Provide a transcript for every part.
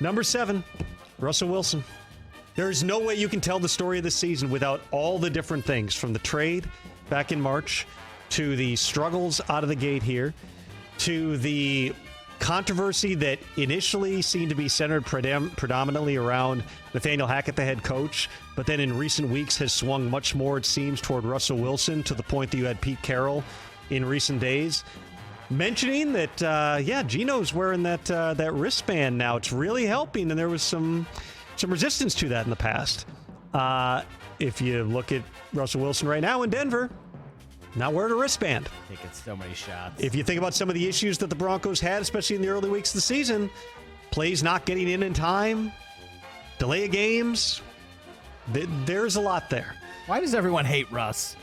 Number 7, Russell Wilson. There is no way you can tell the story of the season without all the different things, from the trade back in March to the struggles out of the gate here to the controversy that initially seemed to be centered predominantly around Nathaniel Hackett, the head coach, but then in recent weeks has swung much more, it seems, toward Russell Wilson, to the point that you had Pete Carroll in recent days mentioning that, Gino's wearing that wristband now. It's really helping, and there was some resistance to that in the past. If you look at Russell Wilson right now in Denver, not wearing a wristband. Taking so many shots. If you think about some of the issues that the Broncos had, especially in the early weeks of the season, plays not getting in time, delay of games, there's a lot there. Why does everyone hate Russ?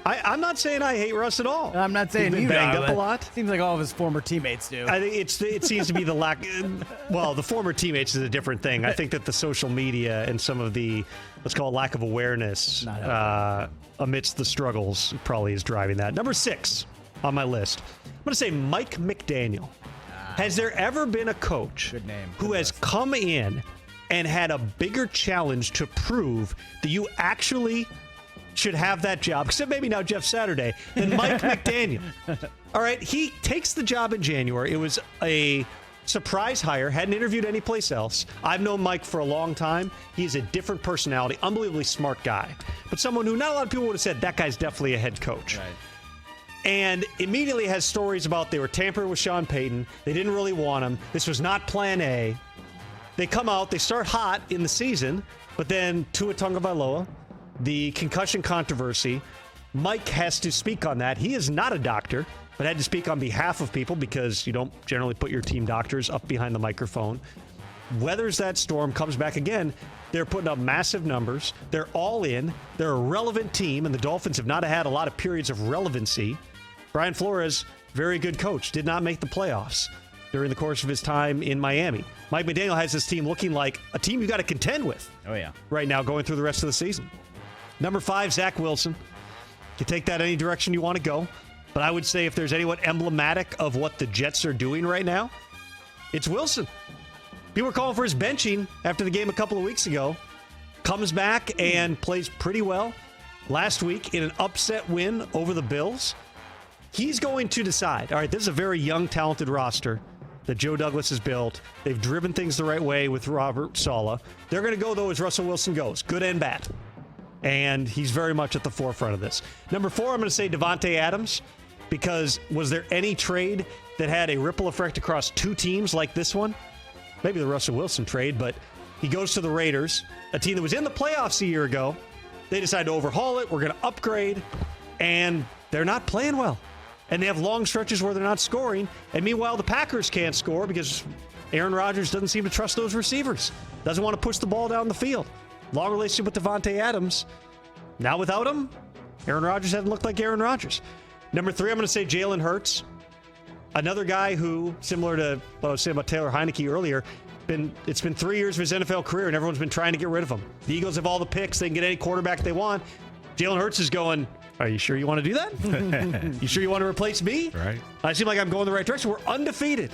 I'm not saying I hate Russ at all. I'm not saying He's you been banged are, up a lot. Seems like all of his former teammates do. I think it seems to be the lack. Well, the former teammates is a different thing. I think that the social media and some of the, let's call it, lack of awareness amidst the struggles probably is driving that. Number 6 on my list, I'm going to say Mike McDaniel. Has there ever been a coach who has come in and had a bigger challenge to prove that you actually should have that job, except maybe now Jeff Saturday, than Mike McDaniel? All right, he takes the job in January. It was a surprise hire, hadn't interviewed anyplace else. I've known Mike for a long time. He's a different personality, unbelievably smart guy, but someone who not a lot of people would have said, that guy's definitely a head coach. Right. And immediately has stories about they were tampering with Sean Payton. They didn't really want him. This was not plan A. They come out, they start hot in the season, but then Tua Tagovailoa, the concussion controversy, Mike has to speak on that. He is not a doctor, but had to speak on behalf of people because you don't generally put your team doctors up behind the microphone. Weathers that storm, comes back again. They're putting up massive numbers. They're all in. They're a relevant team, and the Dolphins have not had a lot of periods of relevancy. Brian Flores, very good coach, did not make the playoffs during the course of his time in Miami. Mike McDaniel has this team looking like a team you got to contend with. Oh, yeah. Right now, going through the rest of the season. Number 5, Zach Wilson. You take that any direction you want to go. But I would say if there's anyone emblematic of what the Jets are doing right now, it's Wilson. People were calling for his benching after the game a couple of weeks ago. Comes back and plays pretty well last week in an upset win over the Bills. He's going to decide, all right, this is a very young, talented roster that Joe Douglas has built. They've driven things the right way with Robert Saleh. They're going to go, though, as Russell Wilson goes, good and bad. And he's very much at the forefront of this. Number 4, I'm going to say Devonte Adams, because was there any trade that had a ripple effect across 2 teams like this one? Maybe the Russell Wilson trade, but he goes to the Raiders, a team that was in the playoffs a year ago. They decide to overhaul it. We're going to upgrade, and they're not playing well. And they have long stretches where they're not scoring. And meanwhile, the Packers can't score because Aaron Rodgers doesn't seem to trust those receivers. Doesn't want to push the ball down the field. Long relationship with Devonte Adams. Now without him, Aaron Rodgers hasn't looked like Aaron Rodgers. Number 3, I'm going to say Jalen Hurts. Another guy who, similar to what I was saying about Taylor Heineke earlier, it's been 3 years of his NFL career, and everyone's been trying to get rid of him. The Eagles have all the picks. They can get any quarterback they want. Jalen Hurts is going, are you sure you want to do that? You sure you want to replace me? Right. I seem like I'm going the right direction. We're undefeated.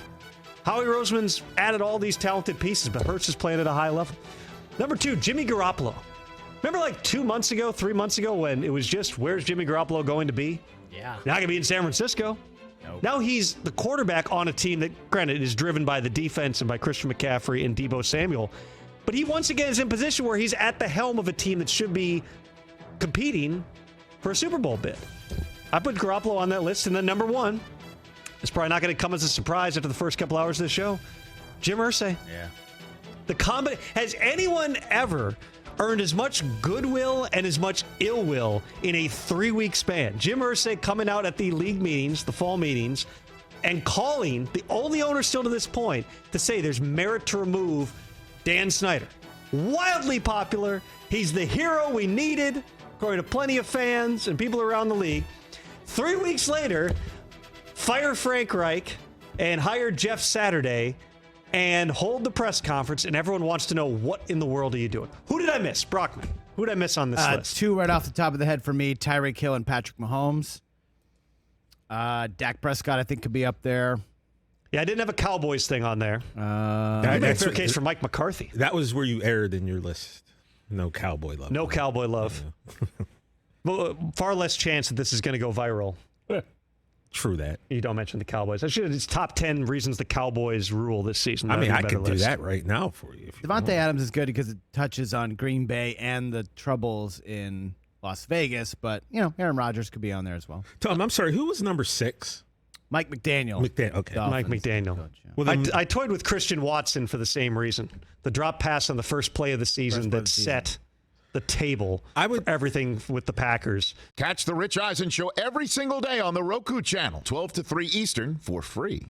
Howie Roseman's added all these talented pieces, but Hurts is playing at a high level. Number 2, Jimmy Garoppolo. Remember like 3 months ago, when it was just, where's Jimmy Garoppolo going to be? Yeah. Not going to be in San Francisco. Nope. Now he's the quarterback on a team that, granted, is driven by the defense and by Christian McCaffrey and Deebo Samuel. But he once again is in position where he's at the helm of a team that should be competing for a Super Bowl bid. I put Garoppolo on that list. And then number 1, it's probably not going to come as a surprise after the first couple hours of the show, Jim Irsay. Yeah. Has anyone ever earned as much goodwill and as much ill will in a 3-week span? Jim Irsay coming out at the league meetings, the fall meetings, and calling the only owner still to this point to say there's merit to remove Dan Snyder. Wildly popular. He's the hero we needed, according to plenty of fans and people around the league. 3 weeks later, fire Frank Reich and hire Jeff Saturday and hold the press conference, and everyone wants to know, what in the world are you doing? Who did I miss? Brockman. Who did I miss on this list? 2 right off the top of the head for me, Tyreek Hill and Patrick Mahomes. Dak Prescott, I think, could be up there. Yeah, I didn't have a Cowboys thing on there. You That- made a that's fair what- case for Mike McCarthy. That was where you erred in your list. No Cowboy love. No Cowboy love. Well, far less chance that this is going to go viral. True that. You don't mention the Cowboys. It's top 10 reasons the Cowboys rule this season. I mean, I could could do that right now for you. If you Devonte want. Adams is good because it touches on Green Bay and the troubles in Las Vegas, but, Aaron Rodgers could be on there as well. Tom, I'm sorry. Who was number 6? Mike McDaniel. Okay. Mike Dolphins McDaniel. coach, yeah. Well, then- I toyed with Christian Watson for the same reason. The drop pass on the first play of the season First play that of the season. set the table for everything with the Packers. Catch the Rich Eisen Show every single day on the Roku channel, 12 to 3 Eastern, for free.